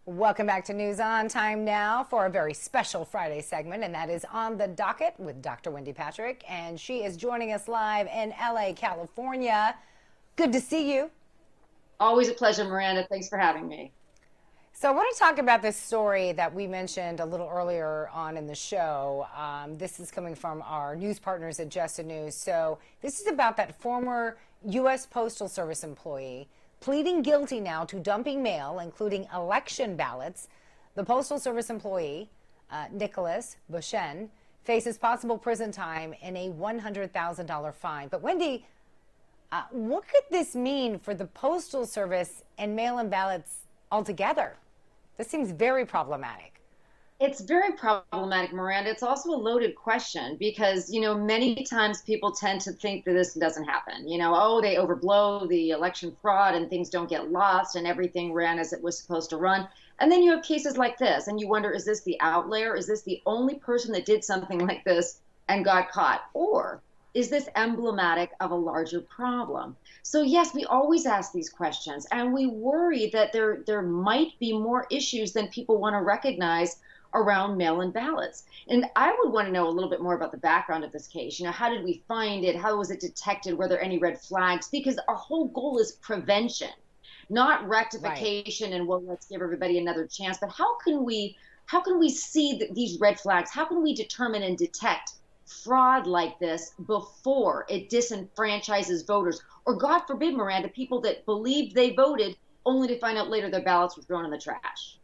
Welcome back to News On. Time now for a very special Friday segment, and that is On the Docket with Dr. Wendy Patrick. And she is joining us live in LA, California. Good to see you. Always a pleasure, Miranda. Thanks for having me. So I want to talk about this story that we mentioned a little earlier on in the show. This is coming from our news partners at Just News. So this is about that former U.S. Postal Service employee pleading guilty now to dumping mail, including election ballots. The Postal Service employee, Nicholas Bushen, faces possible prison time and a $100,000 fine. But Wendy, what could this mean for the Postal Service and mail-in ballots altogether? This seems very problematic. It's very problematic, Miranda. It's also a loaded question because, many times people tend to think that this doesn't happen. Oh, they overblow the election fraud and things don't get lost and everything ran as it was supposed to run. And then you have cases like this and you wonder, is this the outlier? Is this the only person that did something like this and got caught? Or is this emblematic of a larger problem? So yes, we always ask these questions and we worry that there might be more issues than people want to recognize around mail-in ballots. And I would want to know a little bit more about the background of this case. How did we find it? How was it detected? Were there any red flags? Because our whole goal is prevention, not rectification. Right. And well, let's give everybody another chance. But how can we see these red flags? How can we determine and detect fraud like this before it disenfranchises voters? Or God forbid, Miranda, people that believed they voted only to find out later their ballots were thrown in the trash.